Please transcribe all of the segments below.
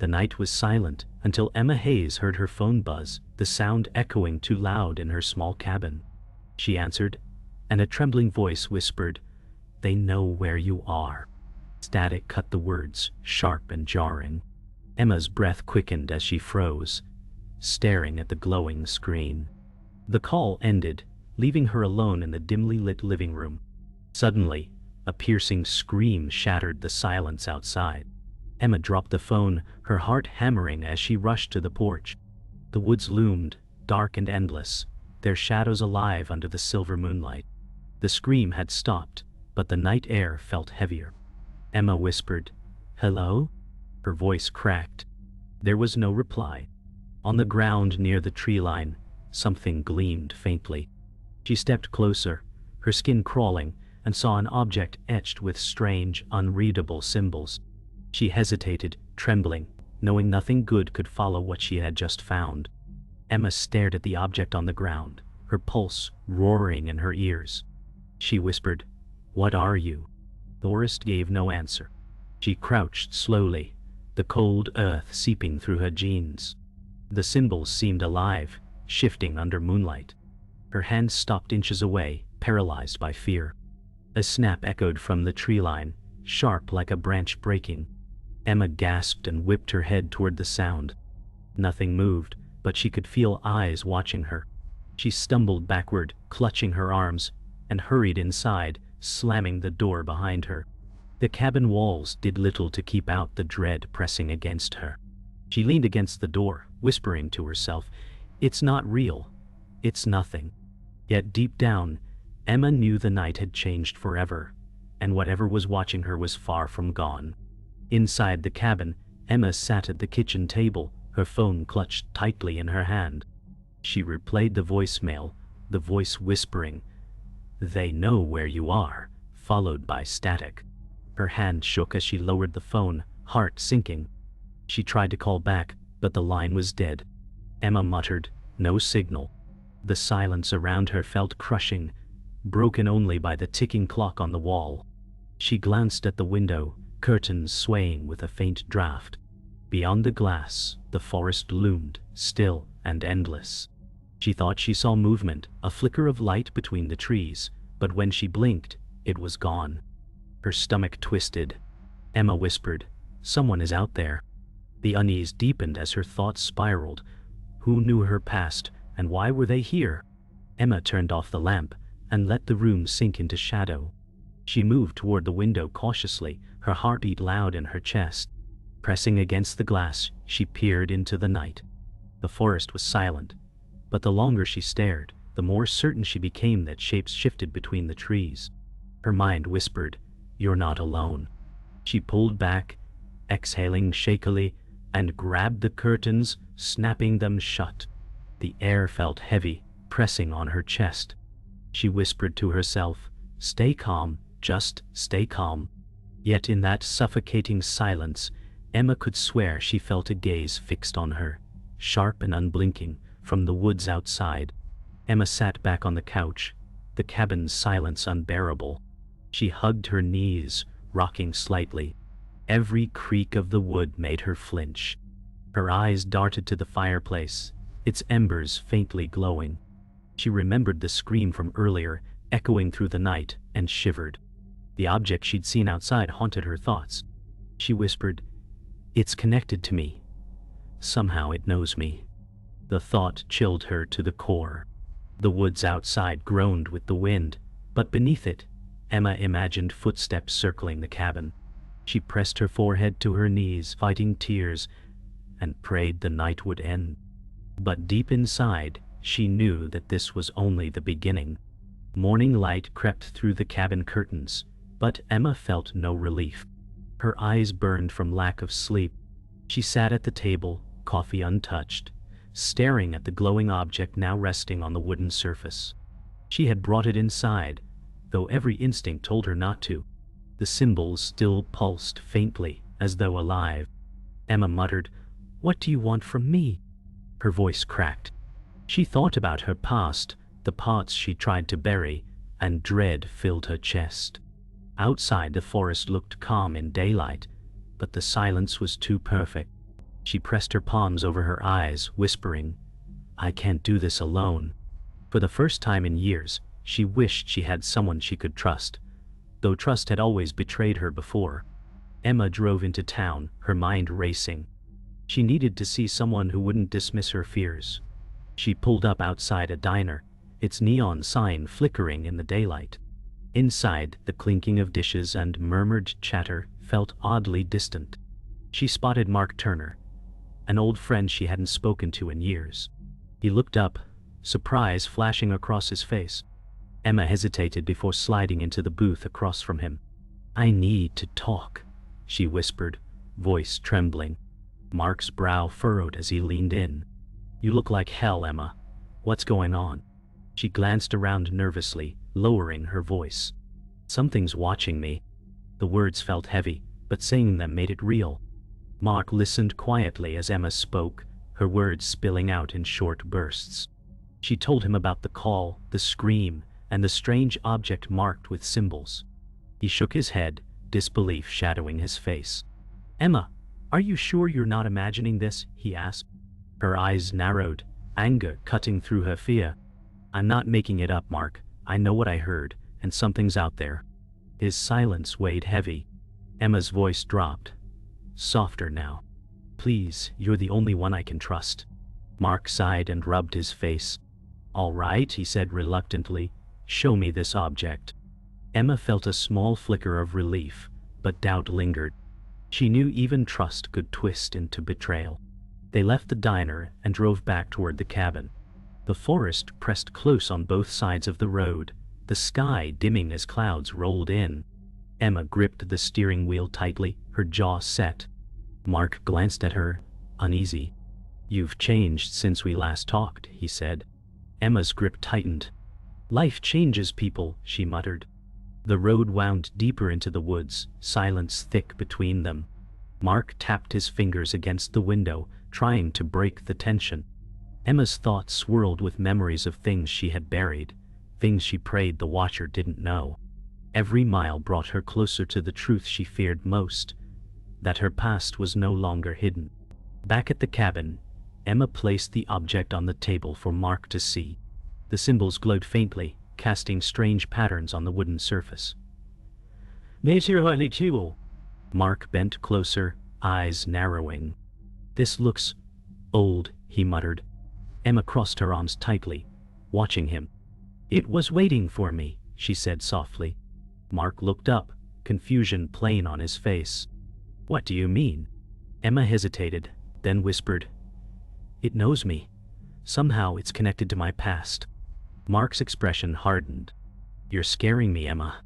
The night was silent until Emma Hayes heard her phone buzz, the sound echoing too loud in her small cabin. She answered, and a trembling voice whispered, "They know where you are." Static cut the words, sharp and jarring. Emma's breath quickened as she froze, staring at the glowing screen. The call ended, leaving her alone in the dimly lit living room. Suddenly, a piercing scream shattered the silence outside. Emma dropped the phone, her heart hammering as she rushed to the porch. The woods loomed, dark and endless, their shadows alive under the silver moonlight. The scream had stopped, but the night air felt heavier. Emma whispered, "Hello?" Her voice cracked. There was no reply. On the ground near the tree line, something gleamed faintly. She stepped closer, her skin crawling, and saw an object etched with strange, unreadable symbols. She hesitated, trembling, knowing nothing good could follow what she had just found. Emma stared at the object on the ground, her pulse roaring in her ears. She whispered, "What are you?" Forrest gave no answer. She crouched slowly, the cold earth seeping through her jeans. The symbols seemed alive, shifting under moonlight. Her hand stopped inches away, paralyzed by fear. A snap echoed from the tree line, sharp like a branch breaking. Emma gasped and whipped her head toward the sound. Nothing moved, but she could feel eyes watching her. She stumbled backward, clutching her arms, and hurried inside, slamming the door behind her. The cabin walls did little to keep out the dread pressing against her. She leaned against the door, whispering to herself, "It's not real. It's nothing." Yet deep down, Emma knew the night had changed forever, and whatever was watching her was far from gone. Inside the cabin, Emma sat at the kitchen table, her phone clutched tightly in her hand. She replayed the voicemail, the voice whispering, "They know where you are," followed by static. Her hand shook as she lowered the phone, heart sinking. She tried to call back, but the line was dead. Emma muttered, "No signal." The silence around her felt crushing, broken only by the ticking clock on the wall. She glanced at the window, curtains swaying with a faint draft. Beyond the glass, the forest loomed, still and endless. She thought she saw movement, a flicker of light between the trees, but when she blinked, it was gone. Her stomach twisted. Emma whispered, "Someone is out there." The unease deepened as her thoughts spiraled. Who knew her past, and why were they here? Emma turned off the lamp and let the room sink into shadow. She moved toward the window cautiously, her heartbeat loud in her chest. Pressing against the glass, she peered into the night. The forest was silent, but the longer she stared, the more certain she became that shapes shifted between the trees. Her mind whispered, "You're not alone." She pulled back, exhaling shakily, and grabbed the curtains, snapping them shut. The air felt heavy, pressing on her chest. She whispered to herself, "Stay calm, just stay calm." Yet in that suffocating silence, Emma could swear she felt a gaze fixed on her, sharp and unblinking, from the woods outside. Emma sat back on the couch, the cabin's silence unbearable. She hugged her knees, rocking slightly. Every creak of the wood made her flinch. Her eyes darted to the fireplace, its embers faintly glowing. She remembered the scream from earlier, echoing through the night, and shivered. The object she'd seen outside haunted her thoughts. She whispered, "It's connected to me. Somehow it knows me." The thought chilled her to the core. The woods outside groaned with the wind, but beneath it, Emma imagined footsteps circling the cabin. She pressed her forehead to her knees, fighting tears, and prayed the night would end. But deep inside, she knew that this was only the beginning. Morning light crept through the cabin curtains, but Emma felt no relief. Her eyes burned from lack of sleep. She sat at the table, coffee untouched, staring at the glowing object now resting on the wooden surface. She had brought it inside, though every instinct told her not to. The symbols still pulsed faintly, as though alive. Emma muttered, "What do you want from me?" Her voice cracked. She thought about her past, the parts she tried to bury, and dread filled her chest. Outside, the forest looked calm in daylight, but the silence was too perfect. She pressed her palms over her eyes, whispering, "I can't do this alone." For the first time in years, she wished she had someone she could trust, though trust had always betrayed her before. Emma drove into town, her mind racing. She needed to see someone who wouldn't dismiss her fears. She pulled up outside a diner, its neon sign flickering in the daylight. Inside, the clinking of dishes and murmured chatter felt oddly distant. She spotted Mark Turner, an old friend she hadn't spoken to in years. He looked up, surprise flashing across his face. Emma hesitated before sliding into the booth across from him. "I need to talk," she whispered, voice trembling. Mark's brow furrowed as he leaned in. "You look like hell, Emma. What's going on?" She glanced around nervously, lowering her voice. "Something's watching me." The words felt heavy, but saying them made it real. Mark listened quietly as Emma spoke, her words spilling out in short bursts. She told him about the call, the scream, and the strange object marked with symbols. He shook his head, disbelief shadowing his face. "Emma, are you sure you're not imagining this?" he asked. Her eyes narrowed, anger cutting through her fear. "I'm not making it up, Mark. I know what I heard, and something's out there." His silence weighed heavy. Emma's voice dropped, softer now. "Please, you're the only one I can trust." Mark sighed and rubbed his face. "All right," he said reluctantly. "Show me this object." Emma felt a small flicker of relief, but doubt lingered. She knew even trust could twist into betrayal. They left the diner and drove back toward the cabin. The forest pressed close on both sides of the road, the sky dimming as clouds rolled in. Emma gripped the steering wheel tightly, her jaw set. Mark glanced at her, uneasy. "You've changed since we last talked," he said. Emma's grip tightened. "Life changes people," she muttered. The road wound deeper into the woods, silence thick between them. Mark tapped his fingers against the window, trying to break the tension. Emma's thoughts swirled with memories of things she had buried, things she prayed the watcher didn't know. Every mile brought her closer to the truth she feared most, that her past was no longer hidden. Back at the cabin, Emma placed the object on the table for Mark to see. The symbols glowed faintly, casting strange patterns on the wooden surface. Mark bent closer, eyes narrowing. "This looks old," he muttered. Emma crossed her arms tightly, watching him. "It was waiting for me," she said softly. Mark looked up, confusion plain on his face. "What do you mean?" Emma hesitated, then whispered, "It knows me. Somehow it's connected to my past." Mark's expression hardened. "You're scaring me, Emma."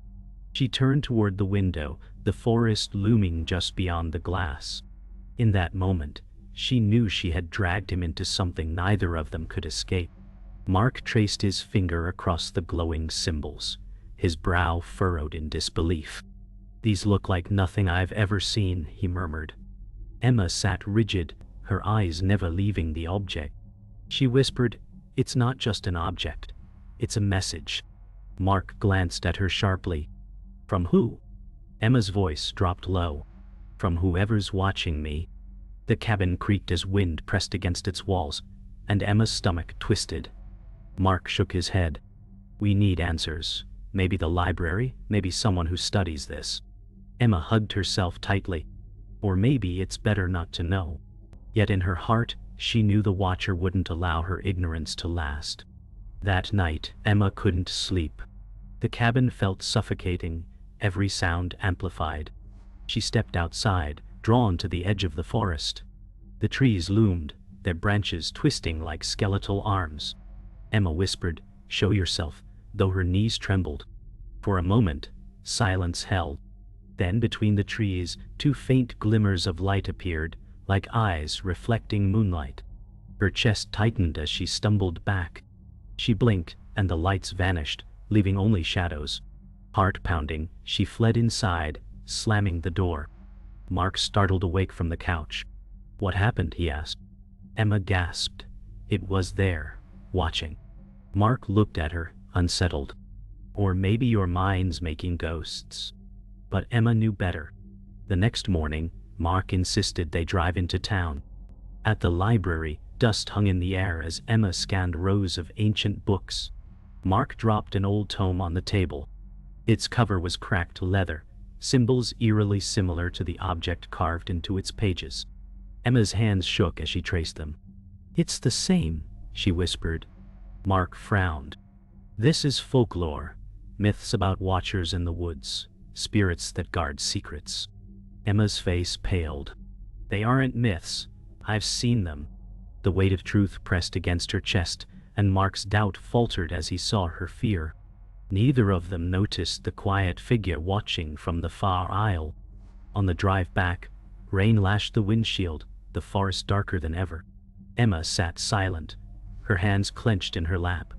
She turned toward the window, the forest looming just beyond the glass. In that moment, she knew she had dragged him into something neither of them could escape. Mark traced his finger across the glowing symbols, his brow furrowed in disbelief. "These look like nothing I've ever seen," he murmured. Emma sat rigid, her eyes never leaving the object. She whispered, "It's not just an object. It's a message." Mark glanced at her sharply. "From who?" Emma's voice dropped low. "From whoever's watching me." The cabin creaked as wind pressed against its walls, and Emma's stomach twisted. Mark shook his head. "We need answers. Maybe the library, maybe someone who studies this." Emma hugged herself tightly. Or maybe it's better not to know. Yet in her heart, she knew the Watcher wouldn't allow her ignorance to last. That night, Emma couldn't sleep. The cabin felt suffocating, every sound amplified. She stepped outside, drawn to the edge of the forest. The trees loomed, their branches twisting like skeletal arms. Emma whispered, "Show yourself," though her knees trembled. For a moment, silence held. Then between the trees, two faint glimmers of light appeared, like eyes reflecting moonlight. Her chest tightened as she stumbled back. She blinked, and the lights vanished, leaving only shadows. Heart pounding, she fled inside, slamming the door. Mark startled awake from the couch. "What happened?" he asked. Emma gasped. It was there, watching. Mark looked at her, unsettled. "Or maybe your mind's making ghosts." But Emma knew better. The next morning, Mark insisted they drive into town. At the library, dust hung in the air as Emma scanned rows of ancient books. Mark dropped an old tome on the table. Its cover was cracked leather, symbols eerily similar to the object carved into its pages. Emma's hands shook as she traced them. "It's the same," she whispered. Mark frowned. "This is folklore, myths about watchers in the woods, spirits that guard secrets." Emma's face paled. "They aren't myths. I've seen them." The weight of truth pressed against her chest, and Mark's doubt faltered as he saw her fear. Neither of them noticed the quiet figure watching from the far aisle. On the drive back, rain lashed the windshield, the forest darker than ever. Emma sat silent, her hands clenched in her lap.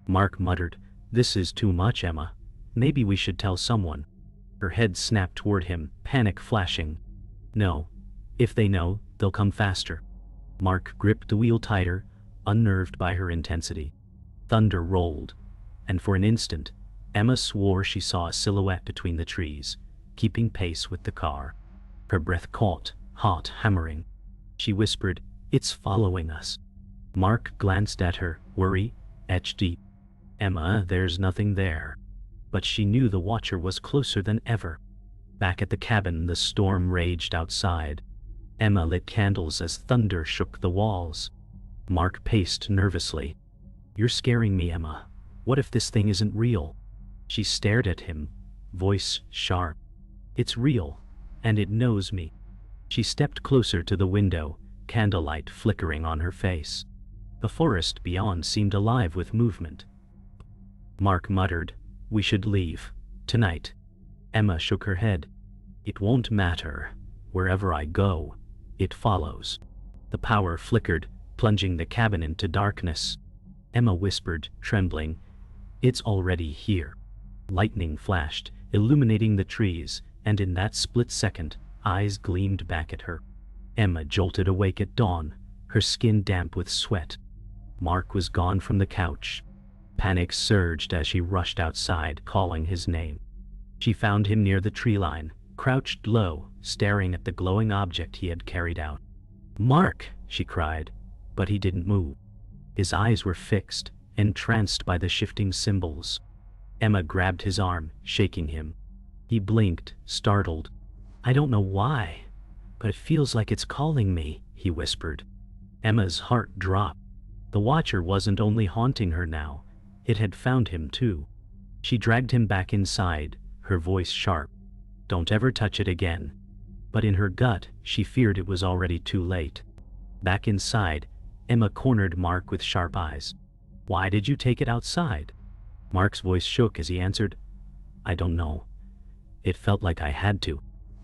Mark muttered, "This is too much, Emma. Maybe we should tell someone." Her head snapped toward him, panic flashing. "No. If they know, they'll come faster." Mark gripped the wheel tighter, unnerved by her intensity. Thunder rolled, and for an instant, Emma swore she saw a silhouette between the trees, keeping pace with the car. Her breath caught, hot, hammering. She whispered, "It's following us." Mark glanced at her, worry etched deep. "Emma, there's nothing there." But she knew the watcher was closer than ever. Back at the cabin, the storm raged outside. Emma lit candles as thunder shook the walls. Mark paced nervously. "You're scaring me, Emma. What if this thing isn't real?" She stared at him, voice sharp. "It's real, and it knows me." She stepped closer to the window, candlelight flickering on her face. The forest beyond seemed alive with movement. Mark muttered, "We should leave. Tonight." Emma shook her head. "It won't matter. Wherever I go, it follows." The power flickered, plunging the cabin into darkness. Emma whispered, trembling, "It's already here." Lightning flashed, illuminating the trees, and in that split second, eyes gleamed back at her. Emma jolted awake at dawn, her skin damp with sweat. Mark was gone from the couch. Panic surged as she rushed outside, calling his name. She found him near the tree line, crouched low, staring at the glowing object he had carried out. "Mark!" she cried, but he didn't move. His eyes were fixed, entranced by the shifting symbols. Emma grabbed his arm, shaking him. He blinked, startled. "I don't know why, but it feels like it's calling me," he whispered. Emma's heart dropped. The watcher wasn't only haunting her now, it had found him too. She dragged him back inside, her voice sharp. "Don't ever touch it again." But in her gut, she feared it was already too late. Back inside, Emma cornered Mark with sharp eyes. "Why did you take it outside?" Mark's voice shook as he answered, "I don't know. It felt like I had to."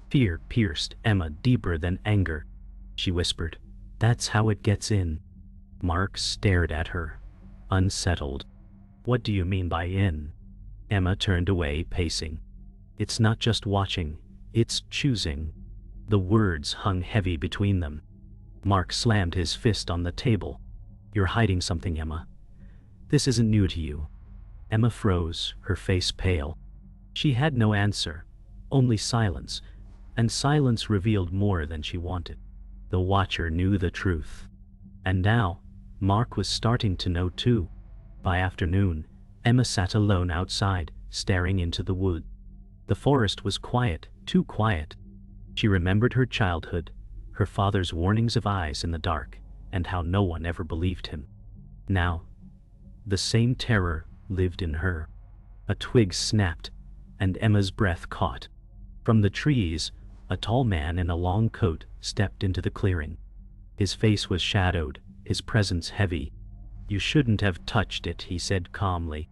Fear pierced Emma deeper than anger. She whispered, "That's how it gets in." Mark stared at her, unsettled. "What do you mean by in?" Emma turned away, pacing. "It's not just watching, it's choosing." The words hung heavy between them. Mark slammed his fist on the table. "You're hiding something, Emma. This isn't new to you." Emma froze, her face pale. She had no answer, only silence, and silence revealed more than she wanted. The watcher knew the truth. And now, Mark was starting to know too. By afternoon, Emma sat alone outside, staring into the wood. The forest was quiet, too quiet. She remembered her childhood, her father's warnings of eyes in the dark, and how no one ever believed him. Now, the same terror lived in her. A twig snapped, and Emma's breath caught. From the trees, a tall man in a long coat stepped into the clearing. His face was shadowed, his presence heavy. "You shouldn't have touched it," he said calmly.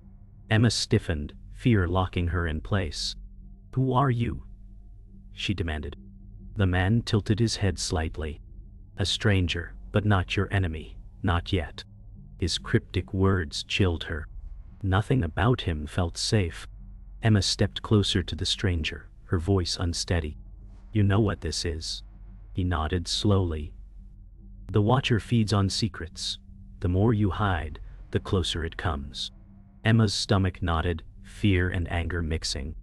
Emma stiffened, fear locking her in place. "Who are you?" she demanded. The man tilted his head slightly. "A stranger, but not your enemy, not yet." His cryptic words chilled her. Nothing about him felt safe. Emma stepped closer to the stranger, her voice unsteady. "You know what this is?" He nodded slowly. "The watcher feeds on secrets. The more you hide, the closer it comes." Emma's stomach knotted, fear and anger mixing.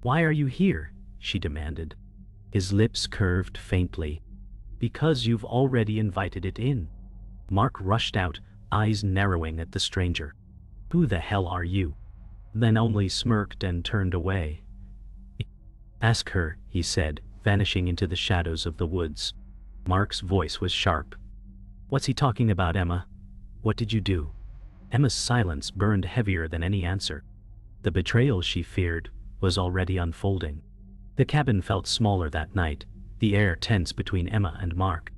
"Why are you here?" she demanded. His lips curved faintly. Because you've already invited it in. Mark rushed out, eyes narrowing at the stranger. Who the hell are you? Then only smirked and turned away. Ask her, he said, vanishing into the shadows of the woods. Mark's voice was sharp. What's he talking about, Emma? What did you do? Emma's silence burned heavier than any answer. The betrayal she feared was already unfolding. The cabin felt smaller that night, the air tense between Emma and Mark.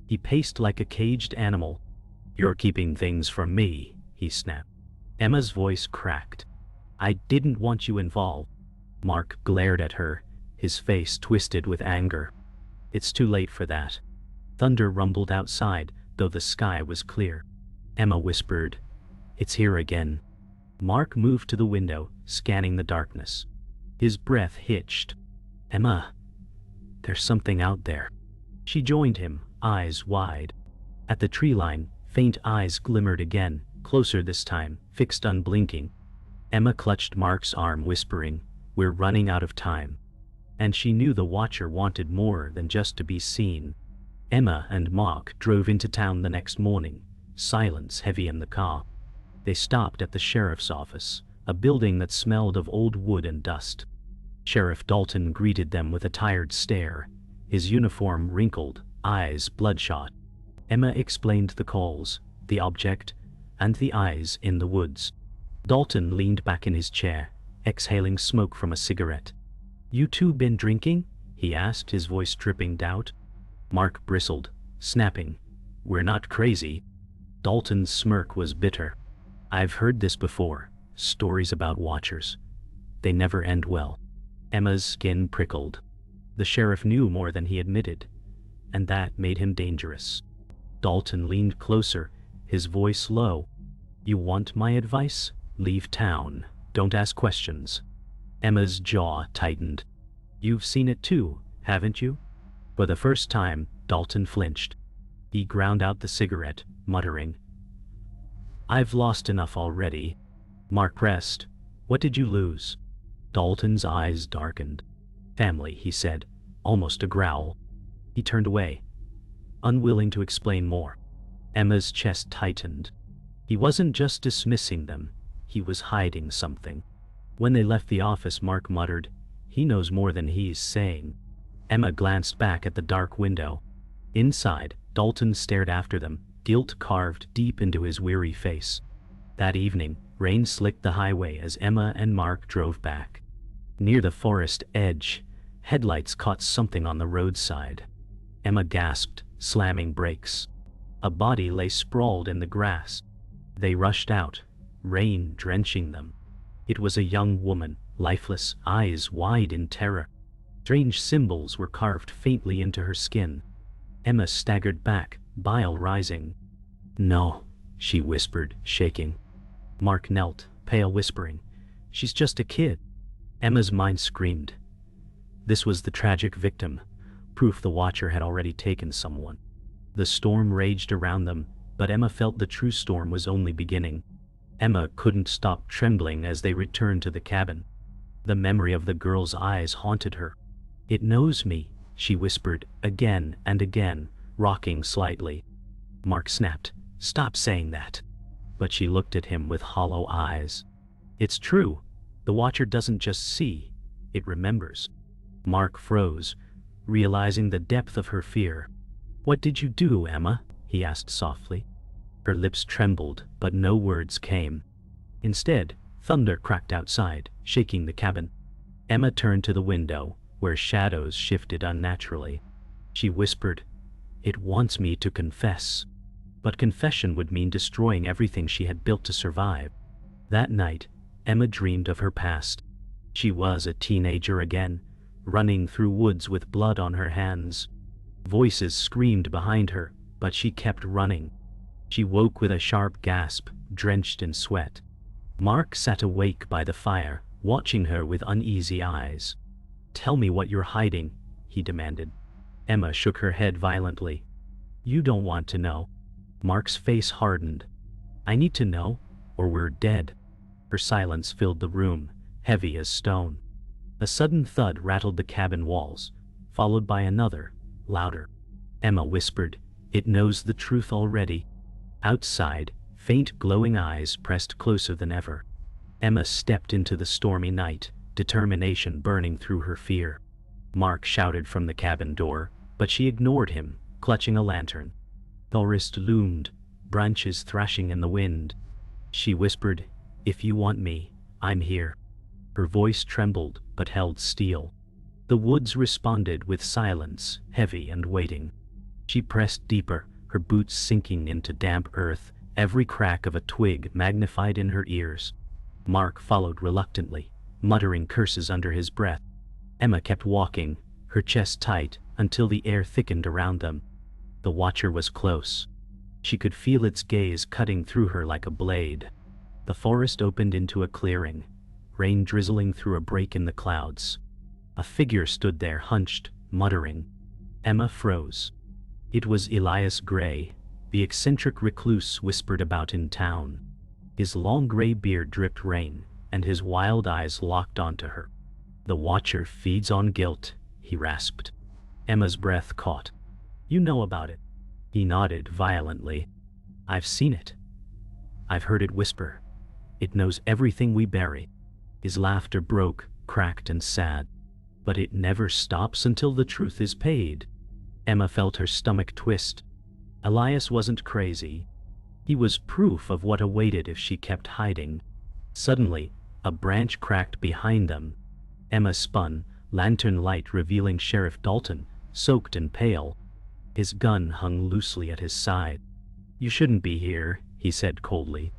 He paced like a caged animal. You're keeping things from me, he snapped. Emma's voice cracked. I didn't want you involved. Mark glared at her, his face twisted with anger. It's too late for that. Thunder rumbled outside, though the sky was clear. Emma whispered, It's here again. Mark moved to the window, scanning the darkness. His breath hitched. Emma, there's something out there. She joined him, eyes wide. At the tree line, faint eyes glimmered again, closer this time, fixed unblinking. Emma clutched Mark's arm, whispering, We're running out of time. And she knew the watcher wanted more than just to be seen. Emma and Mark drove into town the next morning, silence heavy in the car. They stopped at the sheriff's office, a building that smelled of old wood and dust. Sheriff Dalton greeted them with a tired stare, his uniform wrinkled, eyes bloodshot. Emma explained the calls, the object, and the eyes in the woods. Dalton leaned back in his chair, exhaling smoke from a cigarette. You two been drinking? He asked, his voice dripping doubt. Mark bristled, snapping, We're not crazy. Dalton's smirk was bitter. I've heard this before, stories about watchers. They never end well. Emma's skin prickled. The sheriff knew more than he admitted, and that made him dangerous. Dalton leaned closer, his voice low. You want my advice? Leave town. Don't ask questions. Emma's jaw tightened. You've seen it too, haven't you? For the first time, Dalton flinched. He ground out the cigarette, muttering, I've lost enough already. Mark pressed, What did you lose? Dalton's eyes darkened. Family, he said, almost a growl. He turned away, unwilling to explain more. Emma's chest tightened. He wasn't just dismissing them, he was hiding something. When they left the office, Mark muttered, He knows more than he's saying. Emma glanced back at the dark window. Inside, Dalton stared after them, guilt carved deep into his weary face. That evening, rain slicked the highway as Emma and Mark drove back. Near the forest edge, headlights caught something on the roadside. Emma gasped, slamming brakes. A body lay sprawled in the grass. They rushed out, rain drenching them. It was a young woman, lifeless, eyes wide in terror. Strange symbols were carved faintly into her skin. Emma staggered back, bile rising. No, she whispered, shaking. Mark knelt, pale, whispering, She's just a kid. Emma's mind screamed. This was the tragic victim, proof the watcher had already taken someone. The storm raged around them, but Emma felt the true storm was only beginning. Emma couldn't stop trembling as they returned to the cabin. The memory of the girl's eyes haunted her. It knows me, she whispered, again and again, rocking slightly. Mark snapped, Stop saying that. But she looked at him with hollow eyes. It's true. The watcher doesn't just see, it remembers. Mark froze, realizing the depth of her fear. What did you do, Emma? He asked softly. Her lips trembled, but no words came. Instead, thunder cracked outside, shaking the cabin. Emma turned to the window, where shadows shifted unnaturally. She whispered, It wants me to confess. But confession would mean destroying everything she had built to survive. That night, Emma dreamed of her past. She was a teenager again, running through woods with blood on her hands. Voices screamed behind her, but she kept running. She woke with a sharp gasp, drenched in sweat. Mark sat awake by the fire, watching her with uneasy eyes. Tell me what you're hiding, he demanded. Emma shook her head violently. You don't want to know. Mark's face hardened. I need to know, or we're dead. Her silence filled the room, heavy as stone. A sudden thud rattled the cabin walls, followed by another, louder. Emma whispered. It knows the truth already. Outside, faint glowing eyes pressed closer than ever. Emma stepped into the stormy night, determination burning through her fear. Mark shouted from the cabin door, but she ignored him, clutching a lantern. Forest loomed, branches thrashing in the wind. She whispered, "If you want me, I'm here." Her voice trembled but held steel. The woods responded with silence, heavy and waiting. She pressed deeper, her boots sinking into damp earth, every crack of a twig magnified in her ears. Mark followed reluctantly, muttering curses under his breath. Emma kept walking, her chest tight, until the air thickened around them. The watcher was close. She could feel its gaze cutting through her like a blade. The forest opened into a clearing, rain drizzling through a break in the clouds. A figure stood there hunched, muttering. Emma froze. It was Elias Gray, the eccentric recluse whispered about in town. His long gray beard dripped rain, and his wild eyes locked onto her. "The watcher feeds on guilt," he rasped. Emma's breath caught. "You know about it." He nodded violently. "I've seen it. I've heard it whisper. It knows everything we bury." His laughter broke, cracked and sad. "But it never stops until the truth is paid." Emma felt her stomach twist. Elias wasn't crazy. He was proof of what awaited if she kept hiding. Suddenly, a branch cracked behind them. Emma spun, lantern light revealing Sheriff Dalton, soaked and pale. His gun hung loosely at his side. "You shouldn't be here," he said coldly.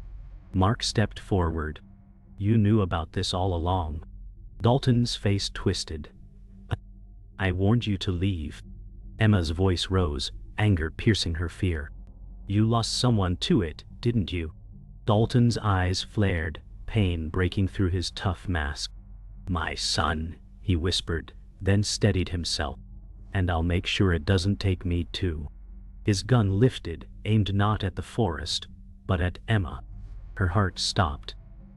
Mark stepped forward. "You knew about this all along." Dalton's face twisted. "I warned you to leave." Emma's voice rose, anger piercing her fear. "You lost someone to it, didn't you?" Dalton's eyes flared, pain breaking through his tough mask. "My son," he whispered, then steadied himself. "And I'll make sure it doesn't take me too." His gun lifted, aimed not at the forest, but at Emma. Her heart stopped.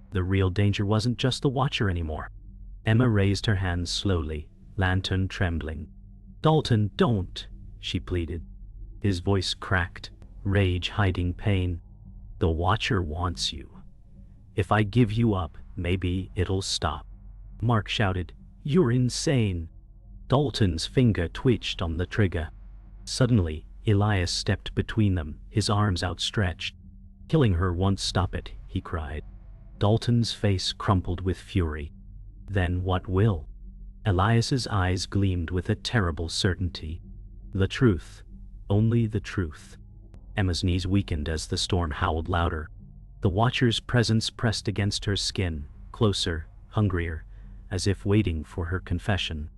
The real danger wasn't just the watcher anymore. Emma raised her hands slowly, lantern trembling. "Dalton, don't," she pleaded. His voice cracked, rage hiding pain. "The watcher wants you. If I give you up, maybe it'll stop." Mark shouted, "You're insane." Dalton's finger twitched on the trigger. Suddenly, Elias stepped between them, his arms outstretched. "Killing her won't stop it," he cried. Dalton's face crumpled with fury. "Then what will?" Elias's eyes gleamed with a terrible certainty. "The truth. Only the truth." Emma's knees weakened as the storm howled louder. The watcher's presence pressed against her skin, closer, hungrier, as if waiting for her confession.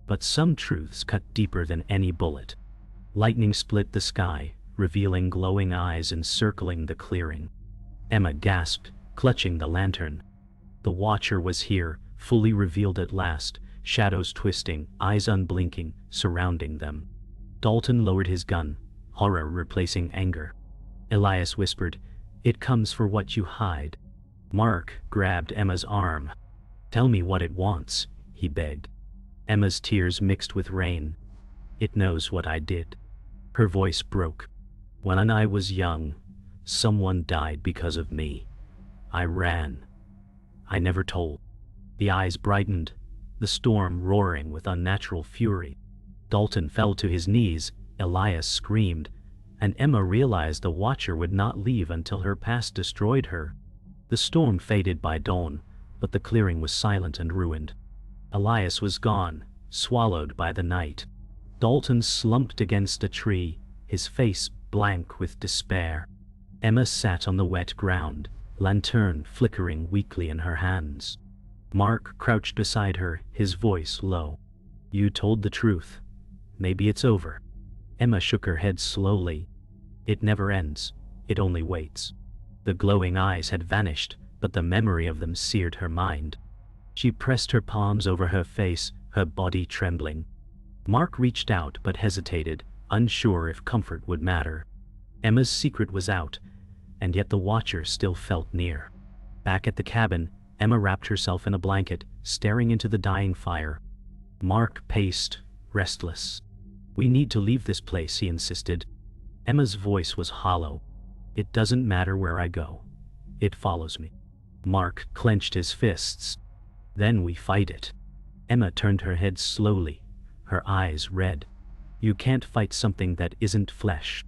But some truths cut deeper than any bullet. Lightning split the sky, revealing glowing eyes encircling the clearing. Emma gasped, clutching the lantern. The watcher was here, fully revealed at last, shadows twisting, eyes unblinking, surrounding them. Dalton lowered his gun, horror replacing anger. Elias whispered, "It comes for what you hide." Mark grabbed Emma's arm. "Tell me what it wants," he begged. Emma's tears mixed with rain. "It knows what I did." Her voice broke. "When I was young, someone died because of me. I ran. I never told." The eyes brightened, the storm roaring with unnatural fury. Dalton fell to his knees, Elias screamed, and Emma realized the watcher would not leave until her past destroyed her. The storm faded by dawn, but the clearing was silent and ruined. Elias was gone, swallowed by the night. Dalton slumped against a tree, his face blank with despair. Emma sat on the wet ground, lantern flickering weakly in her hands. Mark crouched beside her, his voice low. "You told the truth. Maybe it's over." Emma shook her head slowly. "It never ends. It only waits." The glowing eyes had vanished, but the memory of them seared her mind. She pressed her palms over her face, her body trembling. Mark reached out but hesitated, unsure if comfort would matter. Emma's secret was out, and yet the watcher still felt near. Back at the cabin, Emma wrapped herself in a blanket, staring into the dying fire. Mark paced, restless. "We need to leave this place," he insisted. Emma's voice was hollow. "It doesn't matter where I go. It follows me." Mark clenched his fists. "Then we fight it." Emma turned her head slowly, her eyes red. "You can't fight something that isn't flesh."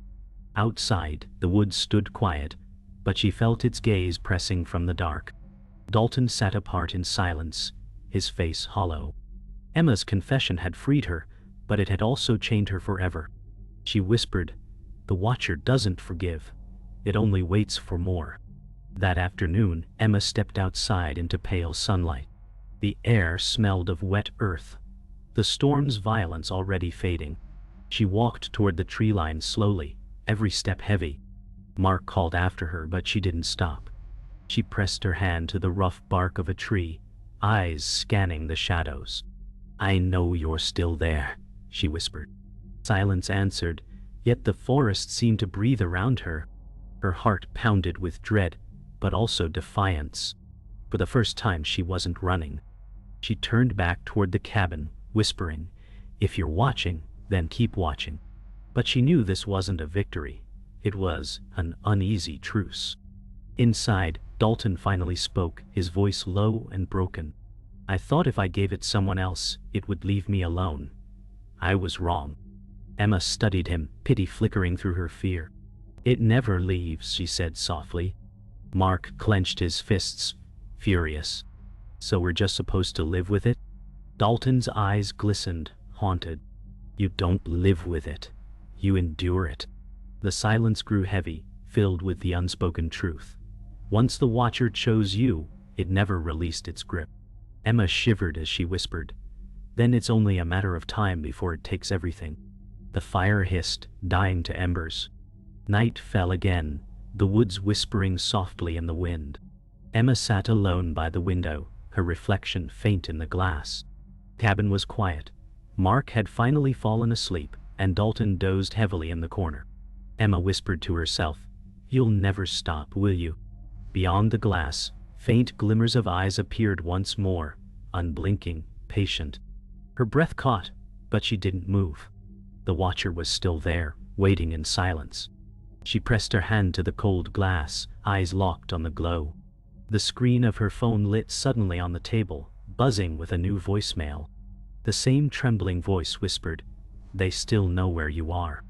Outside, the woods stood quiet, but she felt its gaze pressing from the dark. Dalton sat apart in silence, his face hollow. Emma's confession had freed her, but it had also chained her forever. She whispered, "The Watcher doesn't forgive. It only waits for more." That afternoon, Emma stepped outside into pale sunlight. The air smelled of wet earth, the storm's violence already fading. She walked toward the tree line slowly, every step heavy. Mark called after her, but she didn't stop. She pressed her hand to the rough bark of a tree, eyes scanning the shadows. "I know you're still there," she whispered. Silence answered, yet the forest seemed to breathe around her. Her heart pounded with dread, but also defiance. For the first time she wasn't running. She turned back toward the cabin, whispering, "If you're watching, then keep watching." But she knew this wasn't a victory. It was an uneasy truce. Inside, Dalton finally spoke, his voice low and broken. "I thought if I gave it someone else, it would leave me alone. I was wrong." Emma studied him, pity flickering through her fear. "It never leaves," she said softly. Mark clenched his fists, furious. "So we're just supposed to live with it?" Dalton's eyes glistened, haunted. "You don't live with it. You endure it." The silence grew heavy, filled with the unspoken truth. Once the Watcher chose you, it never released its grip. Emma shivered as she whispered, "Then it's only a matter of time before it takes everything." The fire hissed, dying to embers. Night fell again, the woods whispering softly in the wind. Emma sat alone by the window, her reflection faint in the glass. The cabin was quiet. Mark had finally fallen asleep, and Dalton dozed heavily in the corner. Emma whispered to herself, "You'll never stop, will you?" Beyond the glass, faint glimmers of eyes appeared once more, unblinking, patient. Her breath caught, but she didn't move. The Watcher was still there, waiting in silence. She pressed her hand to the cold glass, eyes locked on the glow. The screen of her phone lit suddenly on the table, buzzing with a new voicemail. The same trembling voice whispered, "They still know where you are."